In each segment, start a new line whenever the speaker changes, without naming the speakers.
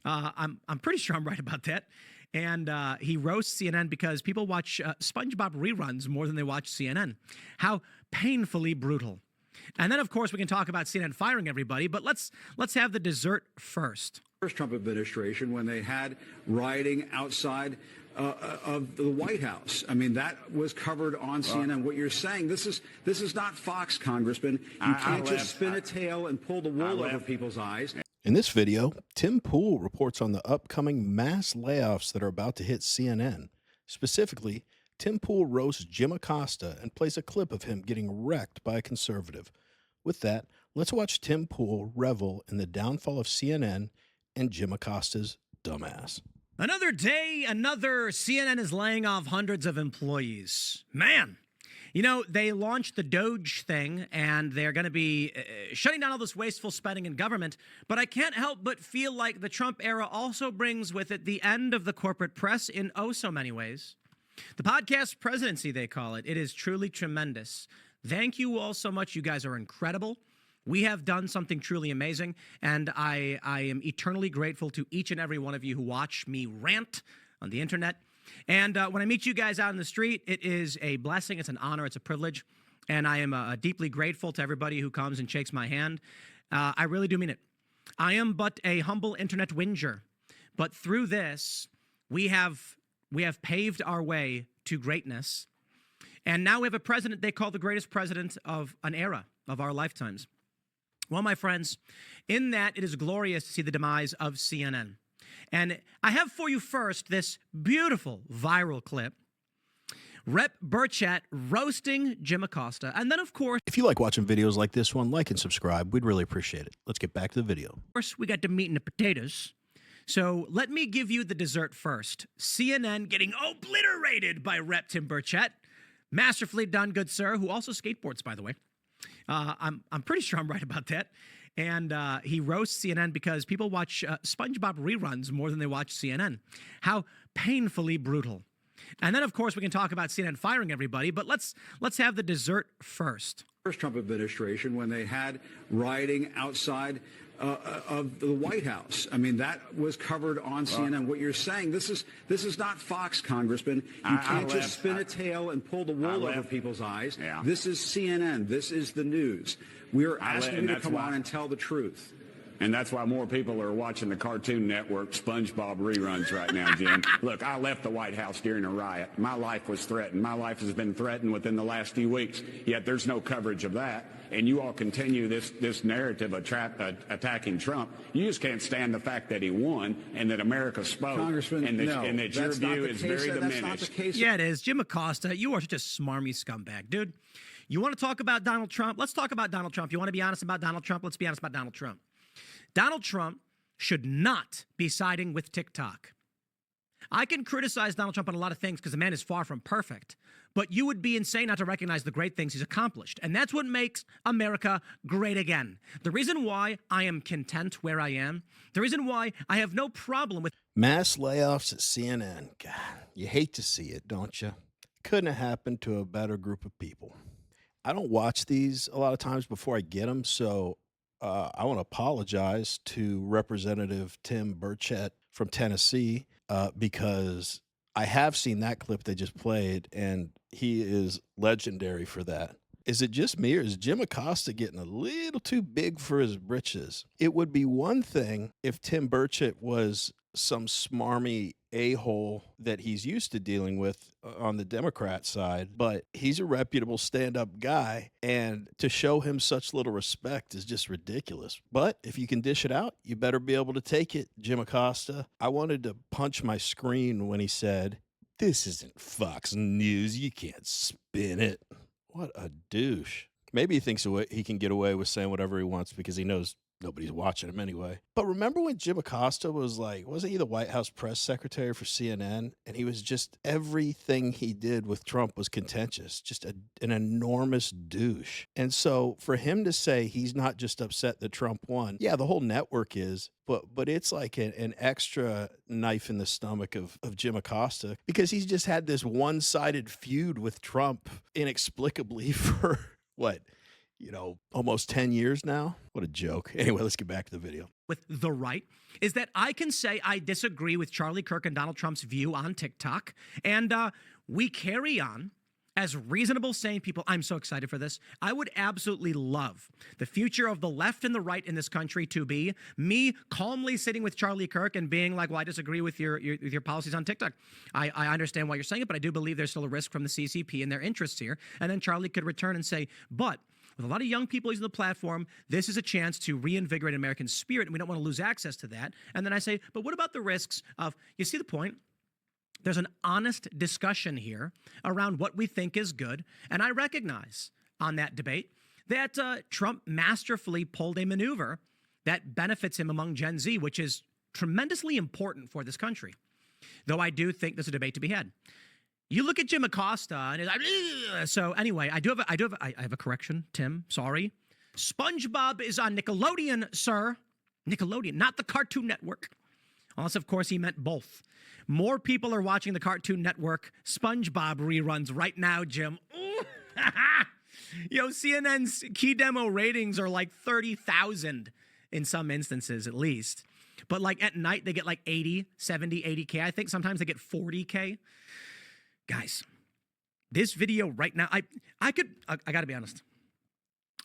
I'm pretty sure I'm right about that. And he roasts CNN because people watch SpongeBob reruns more than they watch CNN. How painfully brutal. And then, of course, we can talk about CNN firing everybody, but let's have the dessert first.
First Trump administration, when they had rioting outside of the White House. I mean, that was covered on CNN. What you're saying, this is not Fox, Congressman. You can't just spin a tail and pull the wool over people's eyes.
In this video, Tim Pool reports on the upcoming mass layoffs that are about to hit CNN. Specifically, Tim Pool roasts Jim Acosta and plays a clip of him getting wrecked by a conservative. With that, let's watch Tim Pool revel in the downfall of CNN and Jim Acosta's dumbass.
Another day, another CNN is laying off hundreds of employees. Man, you know, they launched the Doge thing, and they're going to be shutting down all this wasteful spending in government. But I can't help but feel like the Trump era also brings with it the end of the corporate press in oh so many ways. The podcast presidency, they call it. It is truly tremendous. Thank you all so much. You guys are incredible. We have done something truly amazing, and I am eternally grateful to each and every one of you who watch me rant on the internet. And when I meet you guys out in the street, it is a blessing, it's an honor, it's a privilege, and I am deeply grateful to everybody who comes and shakes my hand. I really do mean it. I am but a humble internet whinger, but through this, we have paved our way to greatness, and now we have a president they call the greatest president of an era of our lifetimes. Well, my friends, in that, it is glorious to see the demise of CNN. And I have for you first this beautiful viral clip. Rep. Burchett roasting Jim Acosta. And then, of course...
If you like watching videos like this one, like and subscribe. We'd really appreciate it. Let's get back to the video.
Of course, we got the meat and the potatoes. So let me give you the dessert first. CNN getting obliterated by Rep. Tim Burchett. Masterfully done, good sir, who also skateboards, by the way. I'm pretty sure I'm right about that. And he roasts CNN because people watch SpongeBob reruns more than they watch CNN. How painfully brutal. And then, of course, we can talk about CNN firing everybody, but let's have the dessert first.
First Trump administration, when they had rioting outside of the White House. I mean, that was covered on CNN. What you're saying, this is not Fox, Congressman. You can't just spin a tail and pull the wool over people's eyes. Yeah. This is CNN. This is the news. We're asking you to come on and tell the truth.
And that's why more people are watching the Cartoon Network SpongeBob reruns right now, Jim. Look, I left the White House during a riot. My life was threatened. My life has been threatened within the last few weeks, yet there's no coverage of that. And you all continue this narrative attacking Trump. You just can't stand the fact that he won and that America spoke.
Congressman,
and that your view is very diminished.
That's not the case.
Yeah, it is. Jim Acosta, you are such a smarmy scumbag, dude. You want to talk about Donald Trump? Let's talk about Donald Trump. You want to be honest about Donald Trump? Let's be honest about Donald Trump. Donald Trump should not be siding with TikTok. I can criticize Donald Trump on a lot of things because the man is far from perfect, but you would be insane not to recognize the great things he's accomplished. And that's what makes America great again. The reason why I am content where I am, the reason why I have no problem with
Mass layoffs at CNN. God, you hate to see it, don't you? Couldn't have happened to a better group of people. I don't watch these a lot of times before I get them, so I want to apologize to Representative Tim Burchett from Tennessee because I have seen that clip they just played, and he is legendary for that. Is it just me, or is Jim Acosta getting a little too big for his britches? It would be one thing if Tim Burchett was some smarmy a-hole that he's used to dealing with on the Democrat side, but he's a reputable stand-up guy, and to show him such little respect is just ridiculous. But if you can dish it out, you better be able to take it, Jim Acosta. I wanted to punch my screen when he said, "This isn't Fox News, you can't spin it." What a douche. Maybe he thinks he can get away with saying whatever he wants because he knows nobody's watching him anyway. But remember when Jim Acosta was like, wasn't he the White House press secretary for CNN? And he was just, everything he did with Trump was contentious, just an enormous douche. And so for him to say he's not just upset that Trump won, yeah, the whole network is, but it's like an extra knife in the stomach of Jim Acosta because he's just had this one-sided feud with Trump inexplicably for what? almost 10 years now. What a joke. Anyway, let's get back to the video.
With the right is that I can say I disagree with Charlie Kirk and Donald Trump's view on TikTok, and we carry on as reasonable, sane people. I'm so excited for this. I would absolutely love the future of the left and the right in this country to be me calmly sitting with Charlie Kirk and being like, well, I disagree with your policies on TikTok. I understand why you're saying it, but I do believe there's still a risk from the CCP and their interests here. And then Charlie could return and say, but with a lot of young people using the platform, this is a chance to reinvigorate American spirit, and we don't want to lose access to that. And then I say, but what about the risks of, you see the point? There's an honest discussion here around what we think is good. And I recognize on that debate that Trump masterfully pulled a maneuver that benefits him among Gen Z, which is tremendously important for this country. Though I do think there's a debate to be had. You look at Jim Acosta, and it's like, so anyway, I have a correction, Tim. Sorry, SpongeBob is on Nickelodeon, sir. Nickelodeon, not the Cartoon Network. Unless, of course, he meant both. More people are watching the Cartoon Network SpongeBob reruns right now, Jim. Yo, CNN's key demo ratings are like 30,000 in some instances, at least. But like at night, they get like 80, 70, 80K. I think sometimes they get 40K. Guys, this video right now, I got to be honest.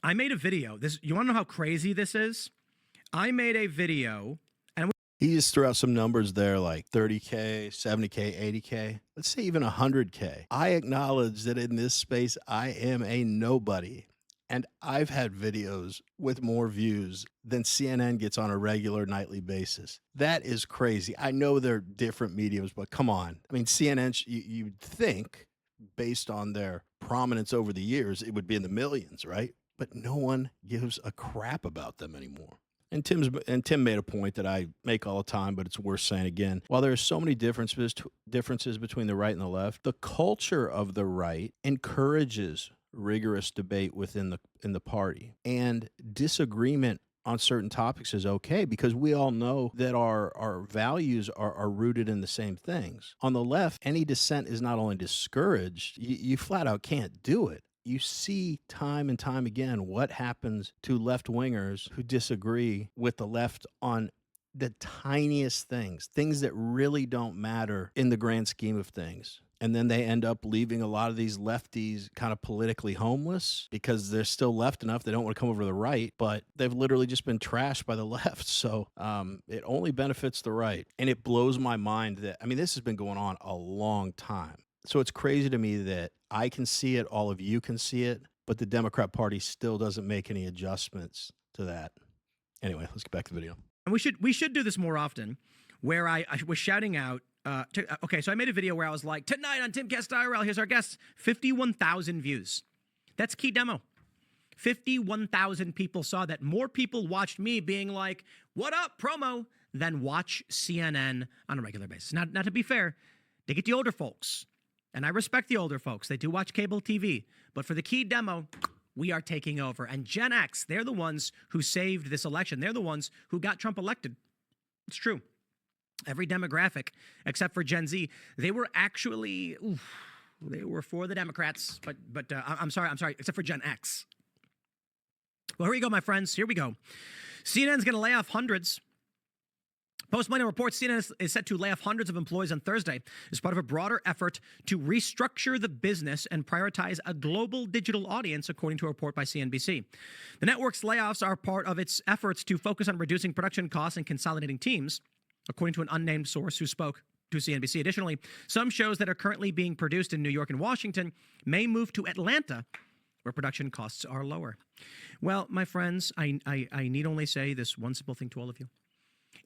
I made a video. You want to know how crazy this is? I made a video.
He just threw out some numbers there like 30K, 70K, 80K. Let's say even 100K. I acknowledge that in this space, I am a nobody. And I've had videos with more views than CNN gets on a regular nightly basis. That is crazy. I know they're different mediums, but come on. I mean, CNN, you'd think, based on their prominence over the years, it would be in the millions, right? But no one gives a crap about them anymore. And Tim made a point that I make all the time, but it's worth saying again. While there are so many differences between the right and the left, the culture of the right encourages rigorous debate within the party, and disagreement on certain topics is okay because we all know that our values are rooted in the same things. On the left, any dissent is not only discouraged, you flat out can't do it. You see time and time again what happens to left-wingers who disagree with the left on the tiniest things that really don't matter in the grand scheme of things. And then they end up leaving a lot of these lefties kind of politically homeless because they're still left enough. They don't want to come over to the right, but they've literally just been trashed by the left. So it only benefits the right. And it blows my mind that, I mean, this has been going on a long time. So it's crazy to me that I can see it, all of you can see it, but the Democrat Party still doesn't make any adjustments to that. Anyway, let's get back to the video.
And we should do this more often, where I was shouting out. Okay, so I made a video where I was like, tonight on Timcast IRL, here's our guests, 51,000 views. That's key demo. 51,000 people saw that. More people watched me being like, what up, promo, than watch CNN on a regular basis. Now, to be fair, they get the older folks. And I respect the older folks. They do watch cable TV. But for the key demo, we are taking over. And Gen X, they're the ones who saved this election. They're the ones who got Trump elected. It's true. Every demographic, except for Gen Z, they were actually, they were for the Democrats. But I'm sorry, except for Gen X. Well, here we go, my friends. Here we go. CNN's going to lay off hundreds. Post-Millennial reports CNN is set to lay off hundreds of employees on Thursday as part of a broader effort to restructure the business and prioritize a global digital audience, according to a report by CNBC. The network's layoffs are part of its efforts to focus on reducing production costs and consolidating teams, according to an unnamed source who spoke to CNBC. Additionally, some shows that are currently being produced in New York and Washington may move to Atlanta, where production costs are lower. Well, my friends, I need only say this one simple thing to all of you.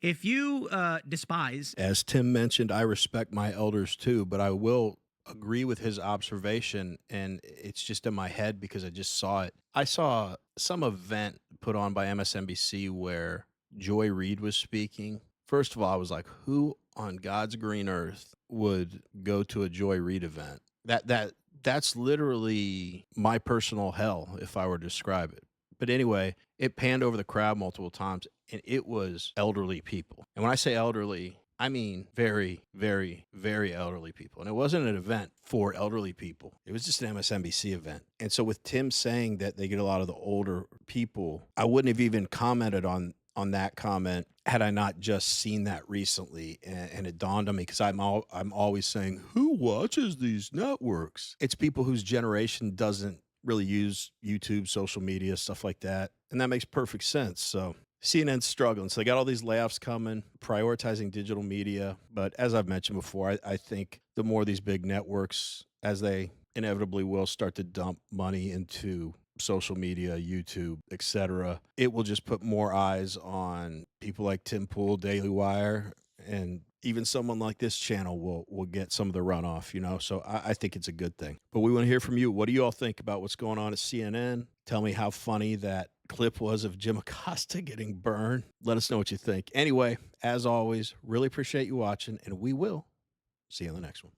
If you despise...
As Tim mentioned, I respect my elders too, but I will agree with his observation, and it's just in my head because I just saw it. I saw some event put on by MSNBC where Joy Reid was speaking. First of all, I was like, who on God's green earth would go to a Joy Reid event? That's literally my personal hell if I were to describe it. But anyway, it panned over the crowd multiple times, and it was elderly people. And when I say elderly, I mean, very, very, very elderly people. And it wasn't an event for elderly people. It was just an MSNBC event. And so with Tim saying that they get a lot of the older people, I wouldn't have even commented on that comment had I not just seen that recently, and it dawned on me, because I'm always saying, who watches these networks? It's people whose generation doesn't really use YouTube, social media, stuff like that, and that makes perfect sense. So CNN's struggling. So they got all these layoffs coming, prioritizing digital media. But as I've mentioned before, I think the more these big networks, as they inevitably will, start to dump money into social media, YouTube, etc., it will just put more eyes on people like Tim Pool, Daily Wire, and even someone like this channel will get some of the runoff, So I think it's a good thing. But we want to hear from you. What do you all think about what's going on at CNN? Tell me how funny that clip was of Jim Acosta getting burned. Let us know what you think. Anyway, as always, really appreciate you watching, and we will see you in the next one.